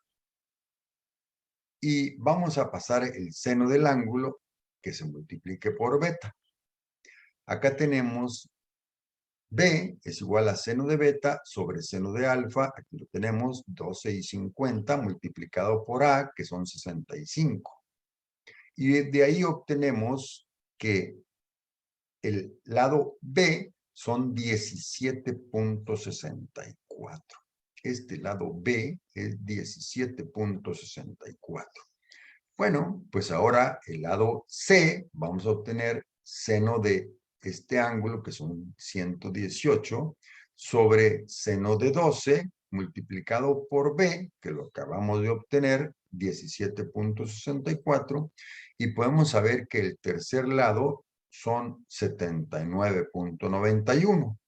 y vamos a pasar el seno del ángulo que se multiplique por beta. Acá tenemos B es igual a seno de beta sobre seno de alfa, aquí lo tenemos, 12 y 50 multiplicado por A, que son 65. Y de ahí obtenemos que el lado B son 17.64. Este lado B es 17.64. Bueno, pues ahora el lado C, vamos a obtener seno de este ángulo, que son 118, sobre seno de 12, multiplicado por B, que lo acabamos de obtener, 17.64, y podemos saber que el tercer lado son 79.91.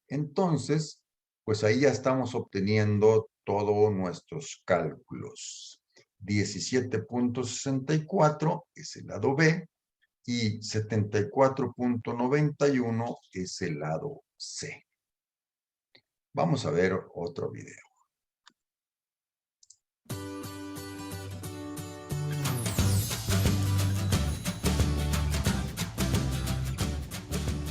Entonces, pues ahí ya estamos obteniendo todos nuestros cálculos. 17.64 es el lado B y 74.91 es el lado C. Vamos a ver otro video.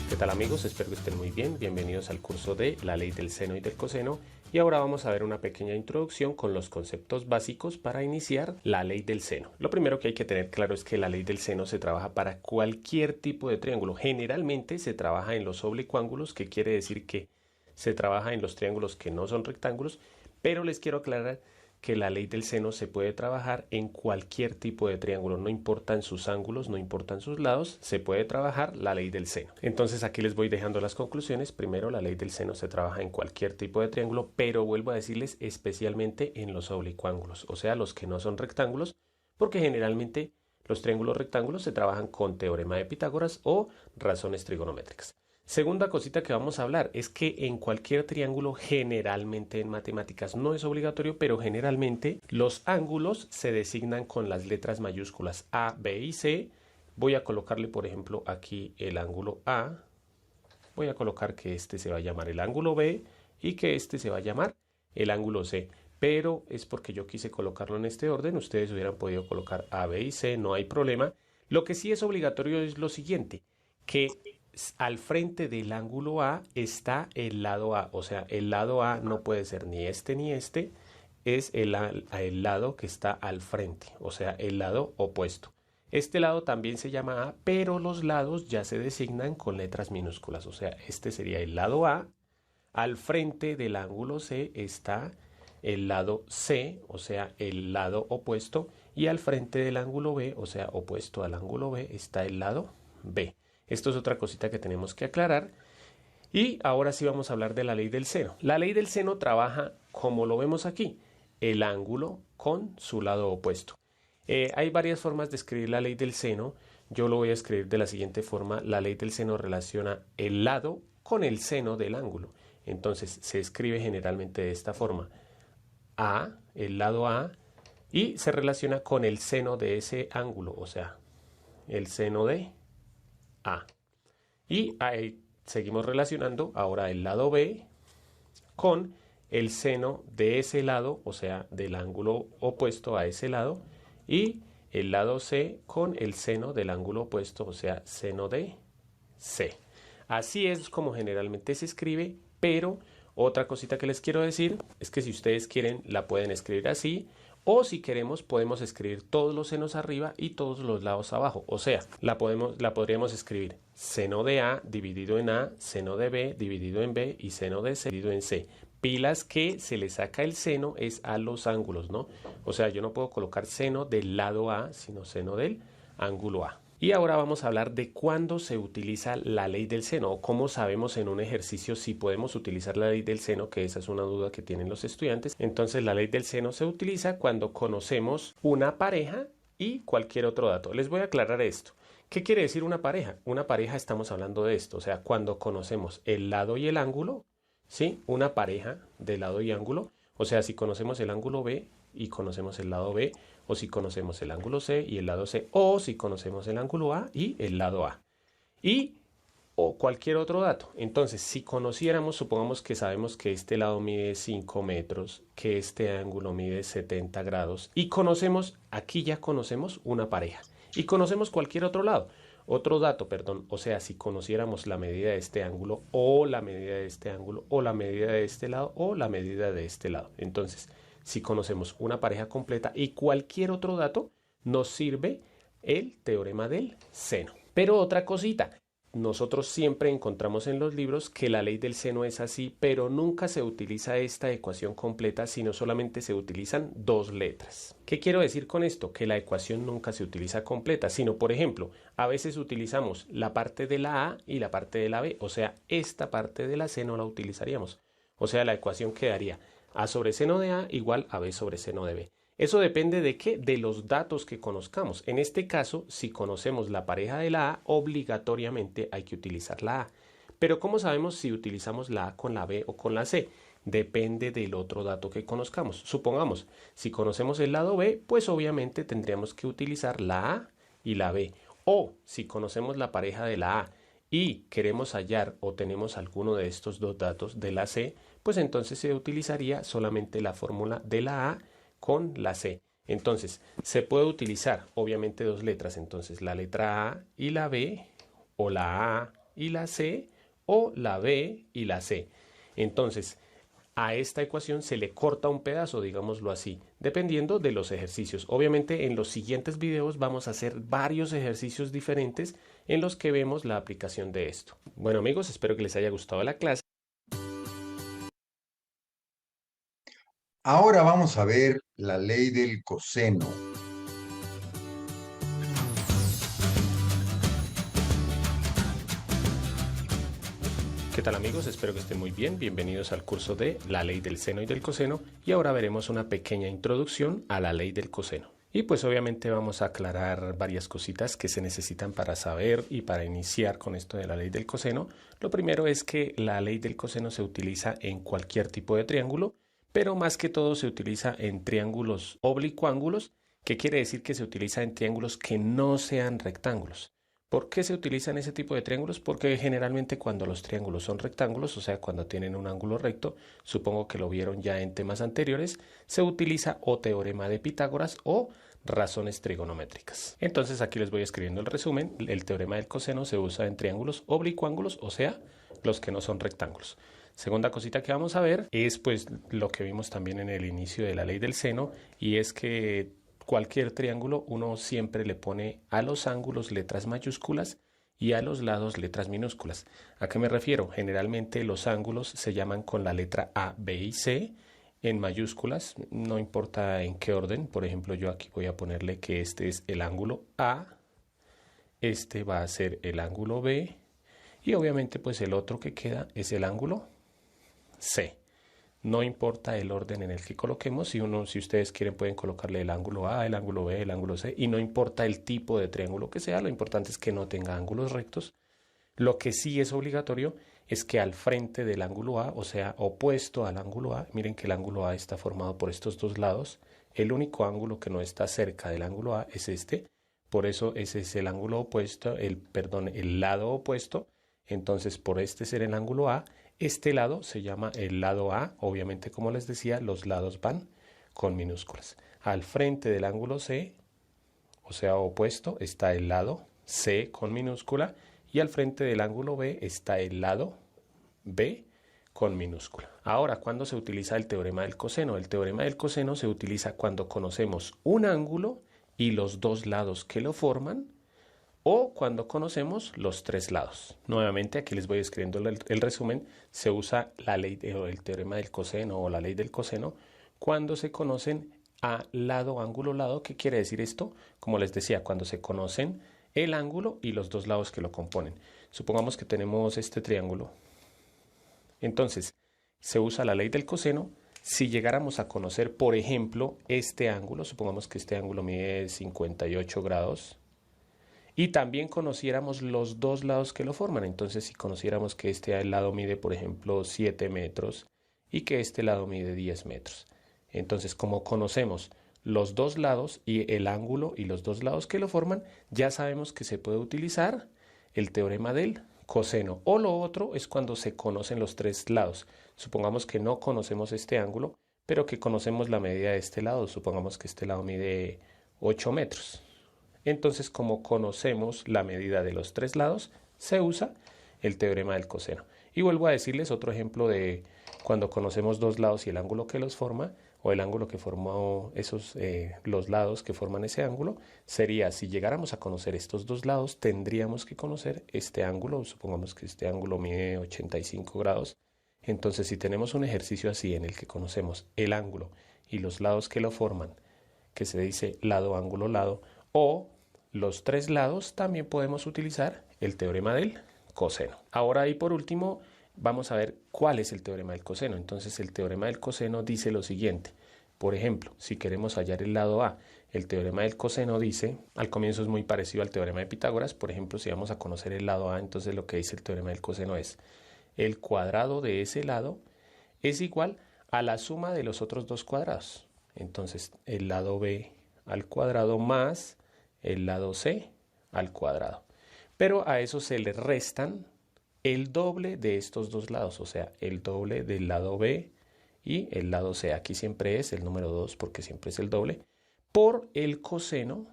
¿Qué tal amigos? Espero que estén muy bien. Bienvenidos al curso de la ley del seno y del coseno. Y ahora vamos a ver una pequeña introducción con los conceptos básicos para iniciar la ley del seno. Lo primero que hay que tener claro es que la ley del seno se trabaja para cualquier tipo de triángulo. Generalmente se trabaja en los oblicuángulos, que quiere decir que se trabaja en los triángulos que no son rectángulos, pero les quiero aclarar que la ley del seno se puede trabajar en cualquier tipo de triángulo, no importan sus ángulos, no importan sus lados, se puede trabajar la ley del seno. Entonces aquí les voy dejando las conclusiones. Primero, la ley del seno se trabaja en cualquier tipo de triángulo, pero vuelvo a decirles especialmente en los oblicuángulos, o sea, los que no son rectángulos, porque generalmente los triángulos rectángulos se trabajan con teorema de Pitágoras o razones trigonométricas. Segunda cosita que vamos a hablar es que en cualquier triángulo, generalmente en matemáticas no es obligatorio, pero generalmente los ángulos se designan con las letras mayúsculas A, B y C. Voy a colocarle, por ejemplo, aquí el ángulo A. Voy a colocar que este se va a llamar el ángulo B y que este se va a llamar el ángulo C. Pero es porque yo quise colocarlo en este orden. Ustedes hubieran podido colocar A, B y C, no hay problema. Lo que sí es obligatorio es lo siguiente, que al frente del ángulo A está el lado A, o sea, el lado A no puede ser ni este, es el lado que está al frente, o sea, el lado opuesto. Este lado también se llama A, pero los lados ya se designan con letras minúsculas, o sea, este sería el lado A, al frente del ángulo C está el lado C, o sea, el lado opuesto, y al frente del ángulo B, o sea, opuesto al ángulo B, está el lado B. Esto es otra cosita que tenemos que aclarar. Y ahora sí vamos a hablar de la ley del seno. La ley del seno trabaja como lo vemos aquí, el ángulo con su lado opuesto. Hay varias formas de escribir la ley del seno. Yo lo voy a escribir de la siguiente forma. La ley del seno relaciona el lado con el seno del ángulo. Entonces se escribe generalmente de esta forma. A, el lado A, y se relaciona con el seno de ese ángulo, o sea, el seno de A. Y ahí seguimos relacionando ahora el lado B con el seno de ese lado, o sea, del ángulo opuesto a ese lado, y el lado C con el seno del ángulo opuesto, o sea, seno de C. Así es como generalmente se escribe, pero otra cosita que les quiero decir es que si ustedes quieren la pueden escribir así, o si queremos podemos escribir todos los senos arriba y todos los lados abajo. O sea, la podríamos escribir seno de A dividido en A, seno de B dividido en B y seno de C dividido en C. Pilas que se le saca el seno es a los ángulos, ¿no? O sea, yo no puedo colocar seno del lado A, sino seno del ángulo A. Y ahora vamos a hablar de cuándo se utiliza la ley del seno o cómo sabemos en un ejercicio si podemos utilizar la ley del seno, que esa es una duda que tienen los estudiantes. Entonces la ley del seno se utiliza cuando conocemos una pareja y cualquier otro dato. Les voy a aclarar esto. ¿Qué quiere decir una pareja? Una pareja estamos hablando de esto, o sea, cuando conocemos el lado y el ángulo, ¿sí? Una pareja de lado y ángulo, o sea, si conocemos el ángulo B y conocemos el lado B, o si conocemos el ángulo C y el lado C, o si conocemos el ángulo A y el lado A. Y o cualquier otro dato. Entonces, si conociéramos, supongamos que sabemos que este lado mide 5 metros, que este ángulo mide 70 grados, y conocemos, aquí ya conocemos una pareja, y conocemos cualquier otro dato, perdón, o sea, si conociéramos la medida de este ángulo, o la medida de este ángulo, o la medida de este lado, o la medida de este lado. Entonces, si conocemos una pareja completa y cualquier otro dato, nos sirve el teorema del seno. Pero otra cosita, nosotros siempre encontramos en los libros que la ley del seno es así, pero nunca se utiliza esta ecuación completa, sino solamente se utilizan dos letras. ¿Qué quiero decir con esto? Que la ecuación nunca se utiliza completa, sino, por ejemplo, a veces utilizamos la parte de la A y la parte de la B, o sea, esta parte de la C no la utilizaríamos. O sea, la ecuación quedaría A sobre seno de A igual a B sobre seno de B. Eso depende de qué, de los datos que conozcamos. En este caso, si conocemos la pareja de la A, obligatoriamente hay que utilizar la A. Pero ¿cómo sabemos si utilizamos la A con la B o con la C? Depende del otro dato que conozcamos. Supongamos, si conocemos el lado B, pues obviamente tendríamos que utilizar la A y la B. O si conocemos la pareja de la A y queremos hallar o tenemos alguno de estos dos datos de la C, pues entonces se utilizaría solamente la fórmula de la A con la C. Entonces, se puede utilizar obviamente dos letras, entonces la letra A y la B, o la A y la C, o la B y la C. Entonces, a esta ecuación se le corta un pedazo, digámoslo así, dependiendo de los ejercicios. Obviamente en los siguientes videos vamos a hacer varios ejercicios diferentes en los que vemos la aplicación de esto. Bueno amigos, espero que les haya gustado la clase. Ahora vamos a ver la ley del coseno. ¿Qué tal amigos? Espero que estén muy bien. Bienvenidos al curso de la ley del seno y del coseno, y ahora veremos una pequeña introducción a la ley del coseno. Y pues obviamente vamos a aclarar varias cositas que se necesitan para saber y para iniciar con esto de la ley del coseno. Lo primero es que la ley del coseno se utiliza en cualquier tipo de triángulo, pero más que todo se utiliza en triángulos oblicuángulos, que quiere decir que se utiliza en triángulos que no sean rectángulos. ¿Por qué se utilizan ese tipo de triángulos? Porque generalmente cuando los triángulos son rectángulos, o sea, cuando tienen un ángulo recto, supongo que lo vieron ya en temas anteriores, se utiliza o teorema de Pitágoras o razones trigonométricas. Entonces aquí les voy escribiendo el resumen. El teorema del coseno se usa en triángulos oblicuángulos, o sea, los que no son rectángulos. Segunda cosita que vamos a ver es pues lo que vimos también en el inicio de la ley del seno, y es que cualquier triángulo uno siempre le pone a los ángulos letras mayúsculas y a los lados letras minúsculas. ¿A qué me refiero? Generalmente los ángulos se llaman con la letra A, B y C en mayúsculas, no importa en qué orden. Por ejemplo, yo aquí voy a ponerle que este es el ángulo A, este va a ser el ángulo B y obviamente pues el otro que queda es el ángulo C. No importa el orden en el que coloquemos, si ustedes quieren pueden colocarle el ángulo A, el ángulo B, el ángulo C, y no importa el tipo de triángulo que sea, lo importante es que no tenga ángulos rectos. Lo que sí es obligatorio es que al frente del ángulo A, o sea, opuesto al ángulo A, miren que el ángulo A está formado por estos dos lados, el único ángulo que no está cerca del ángulo A es este, por eso ese es el ángulo opuesto, el lado opuesto. Entonces, por este ser el ángulo A, este lado se llama el lado A. Obviamente, como les decía, los lados van con minúsculas. Al frente del ángulo C, o sea, opuesto, está el lado C con minúscula, y al frente del ángulo B está el lado B con minúscula. Ahora, ¿cuándo se utiliza el teorema del coseno? El teorema del coseno se utiliza cuando conocemos un ángulo y los dos lados que lo forman, o cuando conocemos los tres lados. Nuevamente aquí les voy escribiendo el resumen. Se usa la ley o el teorema del coseno o la ley del coseno cuando se conocen a lado, ángulo, lado. ¿Qué quiere decir esto? Como les decía, cuando se conocen el ángulo y los dos lados que lo componen. Supongamos que tenemos este triángulo. Entonces, se usa la ley del coseno si llegáramos a conocer, por ejemplo, este ángulo. Supongamos que este ángulo mide 58 grados. Y también conociéramos los dos lados que lo forman. Entonces, si conociéramos que este lado mide, por ejemplo, 7 metros y que este lado mide 10 metros. Entonces, como conocemos los dos lados y el ángulo y los dos lados que lo forman, ya sabemos que se puede utilizar el teorema del coseno. O lo otro es cuando se conocen los tres lados. Supongamos que no conocemos este ángulo, pero que conocemos la medida de este lado. Supongamos que este lado mide 8 metros. Entonces, como conocemos la medida de los tres lados, se usa el teorema del coseno. Y vuelvo a decirles otro ejemplo de cuando conocemos dos lados y el ángulo que los forma, o el ángulo que formó los lados que forman ese ángulo, sería, si llegáramos a conocer estos dos lados, tendríamos que conocer este ángulo. Supongamos que este ángulo mide 85 grados. Entonces, si tenemos un ejercicio así en el que conocemos el ángulo y los lados que lo forman, que se dice lado, ángulo, lado, o los tres lados, también podemos utilizar el teorema del coseno. Ahora y por último vamos a ver cuál es el teorema del coseno. Entonces el teorema del coseno dice lo siguiente. Por ejemplo, si queremos hallar el lado A, el teorema del coseno dice, al comienzo es muy parecido al teorema de Pitágoras. Por ejemplo, si vamos a conocer el lado A, entonces lo que dice el teorema del coseno es el cuadrado de ese lado es igual a la suma de los otros dos cuadrados. Entonces el lado B al cuadrado más el lado C al cuadrado. Pero a eso se le restan el doble de estos dos lados, o sea, el doble del lado B y el lado C. Aquí siempre es el número 2 porque siempre es el doble, por el coseno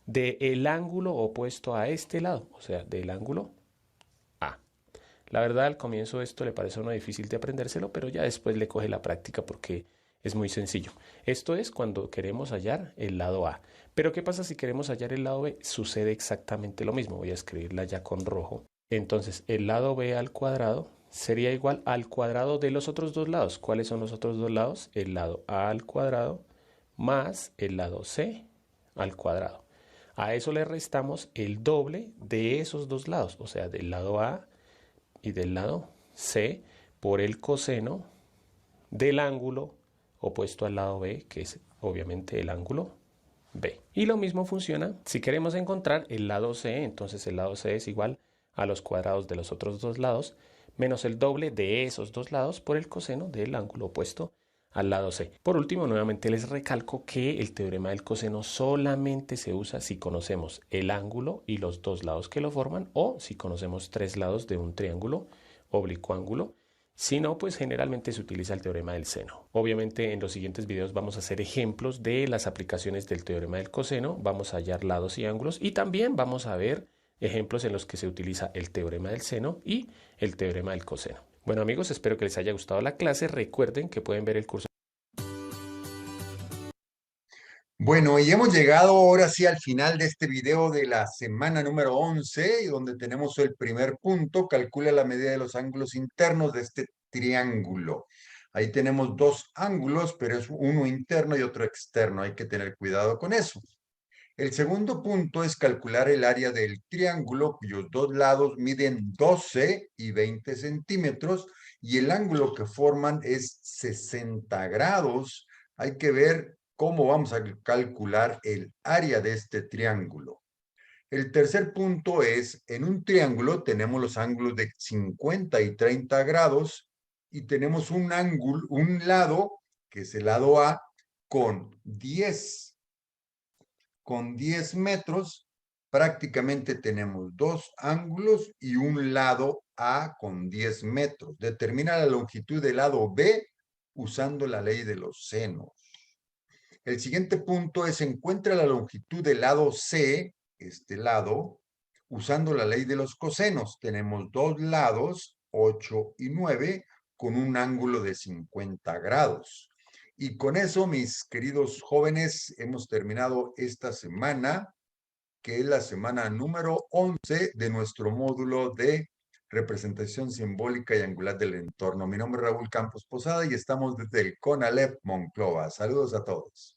del ángulo opuesto a este lado, o sea, del ángulo A. La verdad, al comienzo esto le parece a uno difícil de aprendérselo, pero ya después le coge la práctica porque es muy sencillo. Esto es cuando queremos hallar el lado A. Pero ¿qué pasa si queremos hallar el lado B? Sucede exactamente lo mismo. Voy a escribirla ya con rojo. Entonces, el lado B al cuadrado sería igual al cuadrado de los otros dos lados. ¿Cuáles son los otros dos lados? El lado A al cuadrado más el lado C al cuadrado. A eso le restamos el doble de esos dos lados, o sea, del lado A y del lado C por el coseno del ángulo opuesto al lado B, que es obviamente el ángulo B. Y lo mismo funciona si queremos encontrar el lado C, entonces el lado C es igual a los cuadrados de los otros dos lados menos el doble de esos dos lados por el coseno del ángulo opuesto al lado C. Por último, nuevamente les recalco que el teorema del coseno solamente se usa si conocemos el ángulo y los dos lados que lo forman o si conocemos tres lados de un triángulo oblicuo-ángulo. Si no, pues generalmente se utiliza el teorema del seno. Obviamente en los siguientes videos vamos a hacer ejemplos de las aplicaciones del teorema del coseno, vamos a hallar lados y ángulos y también vamos a ver ejemplos en los que se utiliza el teorema del seno y el teorema del coseno. Bueno amigos, espero que les haya gustado la clase. Recuerden que pueden ver el curso. Bueno, y hemos llegado ahora sí al final de este video de la semana número 11, donde tenemos el primer punto, calcula la medida de los ángulos internos de este triángulo. Ahí tenemos dos ángulos, pero es uno interno y otro externo, hay que tener cuidado con eso. El segundo punto es calcular el área del triángulo, cuyos dos lados miden 12 y 20 centímetros, y el ángulo que forman es 60 grados. Hay que ver cómo vamos a calcular el área de este triángulo. El tercer punto es, en un triángulo tenemos los ángulos de 50 y 30 grados, y tenemos un ángulo, un lado, que es el lado A, con 10 metros, prácticamente tenemos dos ángulos y un lado A con 10 metros. Determina la longitud del lado B usando la ley de los senos. El siguiente punto es encuentra la longitud del lado C, este lado, usando la ley de los cosenos. Tenemos dos lados, 8 y 9, con un ángulo de 50 grados. Y con eso, mis queridos jóvenes, hemos terminado esta semana, que es la semana número 11 de nuestro módulo de representación simbólica y angular del entorno. Mi nombre es Raúl Campos Posada y estamos desde el CONALEP Monclova. Saludos a todos.